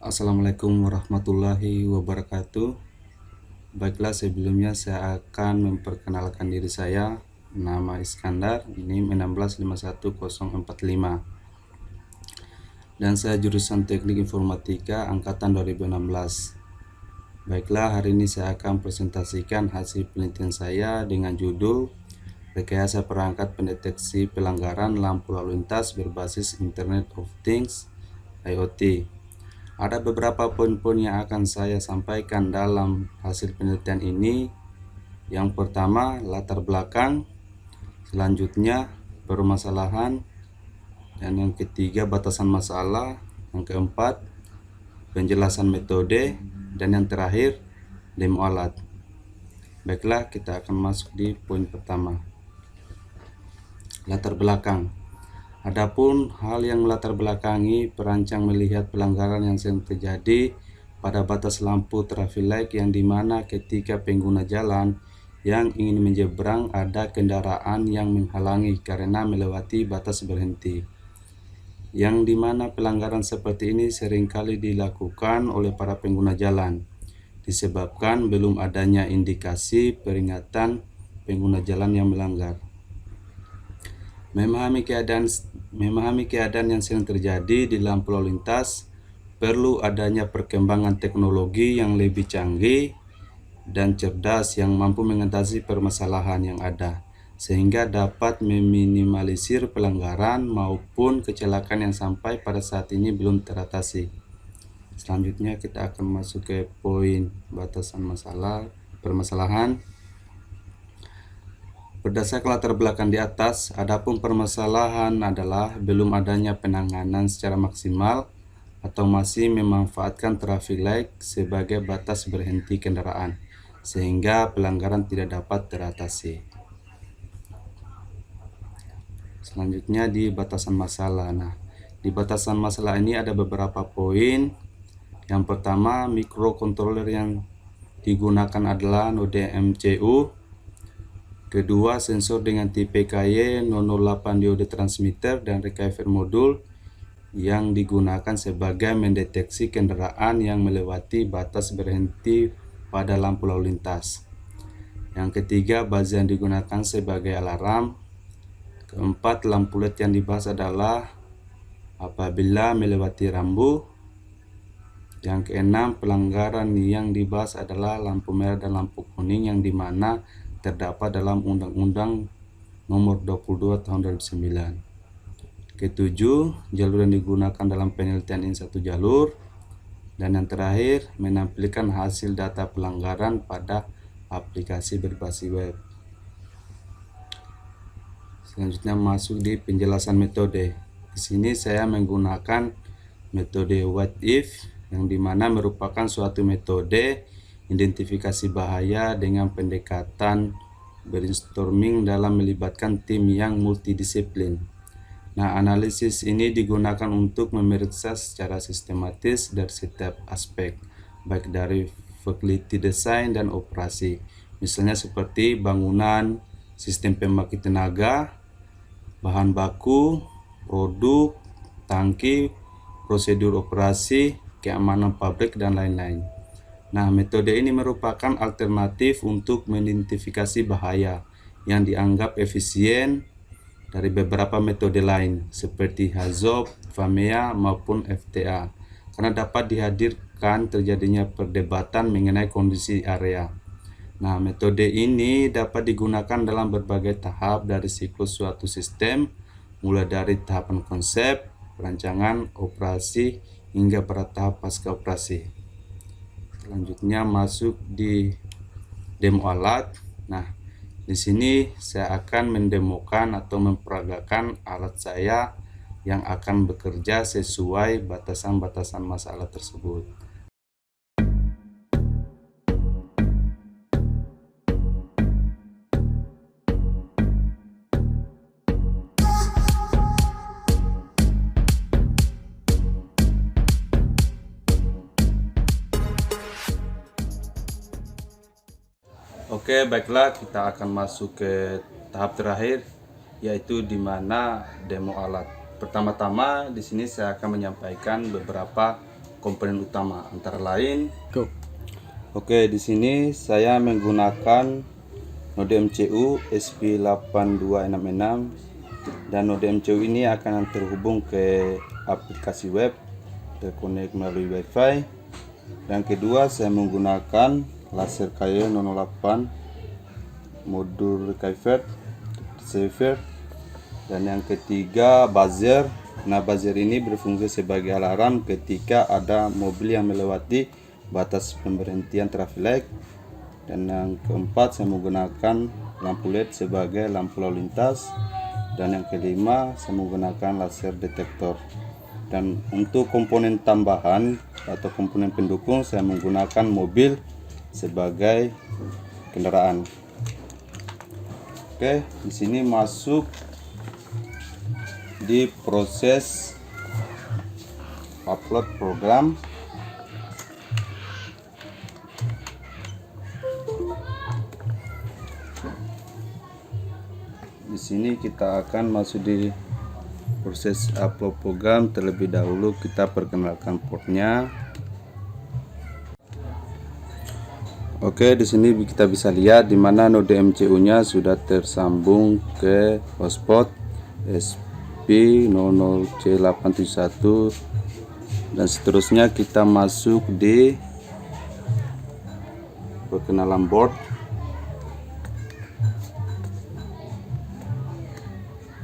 Assalamualaikum warahmatullahi wabarakatuh. Baiklah, sebelumnya saya akan memperkenalkan diri saya. Nama Iskandar, NIM 1651045. Dan saya jurusan Teknik Informatika angkatan 2016. Baiklah, hari ini saya akan presentasikan hasil penelitian saya dengan judul Rekayasa Perangkat Pendeteksi Pelanggaran Lampu Lalu Lintas Berbasis Internet of Things (IoT). Ada beberapa poin-poin yang akan saya sampaikan dalam hasil penelitian ini. Yang pertama, latar belakang, selanjutnya permasalahan, dan yang ketiga batasan masalah, yang keempat penjelasan metode, dan yang terakhir demo alat. Baiklah, kita akan masuk di poin pertama, latar belakang. Adapun hal yang melatar belakangi perancang melihat pelanggaran yang sering terjadi pada batas lampu traffic light, yang dimana ketika pengguna jalan yang ingin menyeberang ada kendaraan yang menghalangi karena melewati batas berhenti, yang dimana pelanggaran seperti ini seringkali dilakukan oleh para pengguna jalan disebabkan belum adanya indikasi peringatan pengguna jalan yang melanggar. Memahami keadaan yang sering terjadi di lampu lalu lintas, perlu adanya perkembangan teknologi yang lebih canggih dan cerdas yang mampu mengatasi permasalahan yang ada, sehingga dapat meminimalisir pelanggaran maupun kecelakaan yang sampai pada saat ini belum teratasi. Selanjutnya kita akan masuk ke poin batasan permasalahan. Berdasarkan latar belakang di atas, adapun permasalahan adalah belum adanya penanganan secara maksimal atau masih memanfaatkan traffic light sebagai batas berhenti kendaraan, sehingga pelanggaran tidak dapat teratasi. Selanjutnya di batasan masalah. Nah, di batasan masalah ini ada beberapa poin. Yang pertama, mikrokontroler yang digunakan adalah node MCU. Kedua, sensor dengan tipe KY008 diode transmitter dan receiver modul yang digunakan sebagai mendeteksi kendaraan yang melewati batas berhenti pada lampu lalu lintas. Yang ketiga, buzzer yang digunakan sebagai alarm. Keempat, lampu LED yang dibahas adalah apabila melewati rambu. Yang keenam, pelanggaran yang dibahas adalah lampu merah dan lampu kuning yang dimana terdapat dalam Undang-Undang Nomor 22 Tahun 2009. Ketujuh, jalur yang digunakan dalam penelitian ini satu jalur. Dan yang terakhir, menampilkan hasil data pelanggaran pada aplikasi berbasis web. Selanjutnya masuk di penjelasan metode. Di sini saya menggunakan metode what if, yang dimana merupakan suatu metode identifikasi bahaya dengan pendekatan brainstorming dalam melibatkan tim yang multidisiplin. Nah, analisis ini digunakan untuk memeriksa secara sistematis dari setiap aspek, baik dari facility design dan operasi, misalnya seperti bangunan, sistem pembangkit tenaga, bahan baku, produk, tangki, prosedur operasi, keamanan pabrik, dan lain-lain. Nah, metode ini merupakan alternatif untuk mengidentifikasi bahaya yang dianggap efisien dari beberapa metode lain seperti HAZOP, FAMEA, maupun FTA, karena dapat dihadirkan terjadinya perdebatan mengenai kondisi area. Nah, metode ini dapat digunakan dalam berbagai tahap dari siklus suatu sistem, mulai dari tahapan konsep, perancangan, operasi, hingga pada tahap pasca operasi. Selanjutnya masuk di demo alat. Nah, di sini saya akan mendemokan atau memperagakan alat saya yang akan bekerja sesuai batasan-batasan masalah tersebut. Oke, baiklah, kita akan masuk ke tahap terakhir, yaitu di mana demo alat. Pertama-tama di sini saya akan menyampaikan beberapa komponen utama antara lain. Go. Oke, di sini saya menggunakan node MCU SP8266 dan node MCU ini akan terhubung ke aplikasi web terkonek melalui WiFi. Dan kedua, saya menggunakan laser KY008 modul receiver. Dan yang ketiga, buzzer. Nah, buzzer ini berfungsi sebagai alarm ketika ada mobil yang melewati batas pemberhentian traffic light. Dan yang keempat, saya menggunakan lampu LED sebagai lampu lalu lintas. Dan yang kelima, saya menggunakan laser detektor. Dan untuk komponen tambahan atau komponen pendukung, saya menggunakan mobil sebagai kendaraan. Oke, di sini masuk di proses upload program. Di sini kita akan masuk di proses upload program. Terlebih dahulu kita perkenalkan portnya. Oke, di sini kita bisa lihat di mana node MCU-nya sudah tersambung ke hotspot SP00C871 dan seterusnya kita masuk di perkenalan board.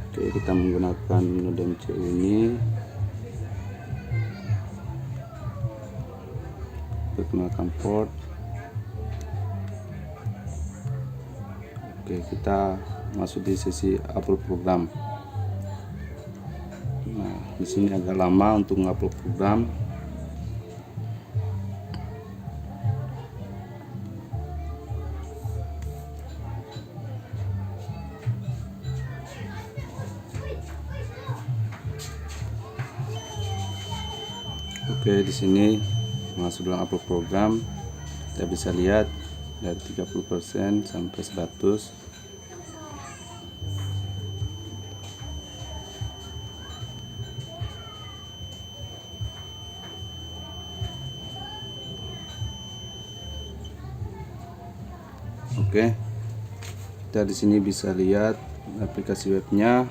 Oke, kita menggunakan node MCU ini. Perkenalkan port. Oke, kita masuk di sesi upload program. Nah, di sini agak lama untuk ngupload program. Oke, di sini masuk dalam upload program. Kita bisa lihat dari 30% sampai 100. Oke, kita di sini bisa lihat aplikasi webnya.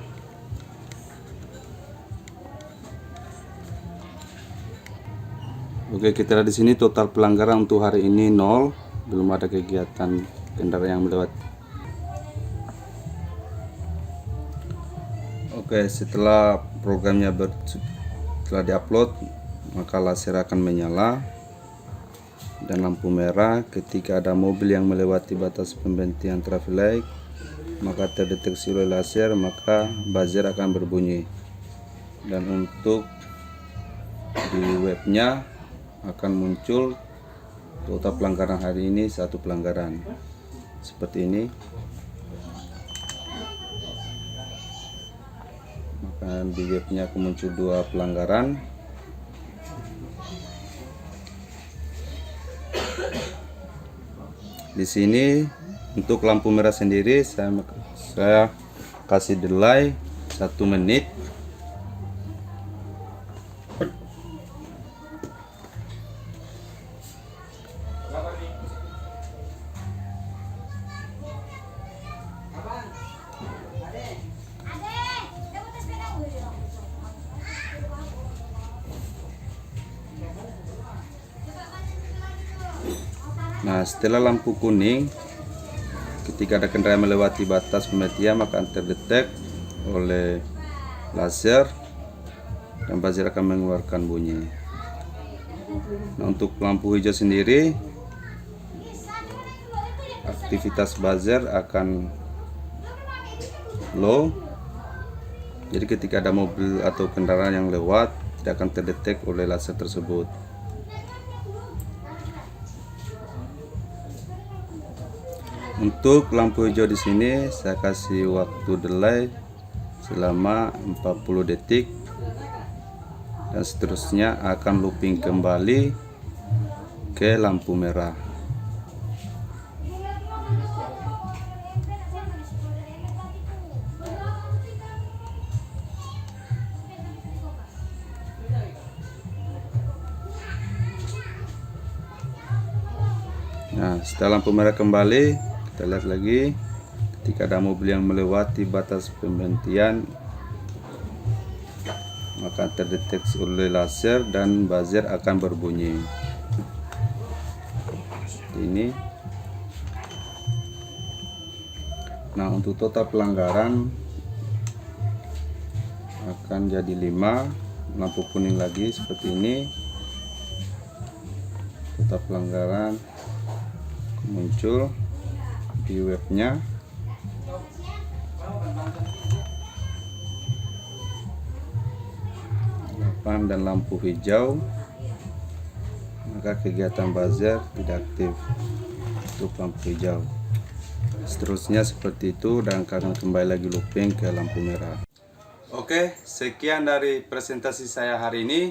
Oke, kita lihat di sini total pelanggaran untuk hari ini 0, belum ada kegiatan kendaraan yang melewati. Oke, setelah programnya telah diupload, maka laser akan menyala dan lampu merah ketika ada mobil yang melewati batas pemberhentian traffic light, maka terdeteksi oleh laser, maka buzzer akan berbunyi. Dan untuk di webnya akan muncul total pelanggaran hari ini 1 pelanggaran seperti ini. Maka di webnya akan muncul 2 pelanggaran. Di sini untuk lampu merah sendiri saya kasih delay 1 menit. Nah, setelah lampu kuning, ketika ada kendaraan melewati batas pemberhentian, maka akan terdetek oleh laser dan buzzer akan mengeluarkan bunyi. Nah, untuk lampu hijau sendiri, aktivitas buzzer akan low. Jadi ketika ada mobil atau kendaraan yang lewat, tidak akan terdetek oleh laser tersebut. Untuk lampu hijau di sini saya kasih waktu delay selama 40 detik dan seterusnya akan looping kembali ke lampu merah. Nah, setelah lampu merah kembali, kita lihat lagi. Ketika ada mobil yang melewati batas pemberhentian, maka terdeteksi oleh laser dan buzzer akan berbunyi. Seperti ini. Nah, untuk total pelanggaran akan jadi 5. Lampu kuning lagi seperti ini. Total pelanggaran muncul di webnya. Dan lampu hijau, maka kegiatan buzzer tidak aktif untuk lampu hijau. Seterusnya seperti itu, dan akan kembali lagi looping ke lampu merah. Oke, sekian dari presentasi saya hari ini.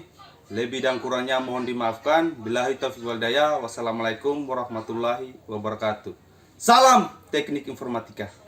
Lebih dan kurangnya mohon dimaafkan. Billahi taufiq wal hidayah. Wassalamualaikum warahmatullahi wabarakatuh. Salam teknik informatika.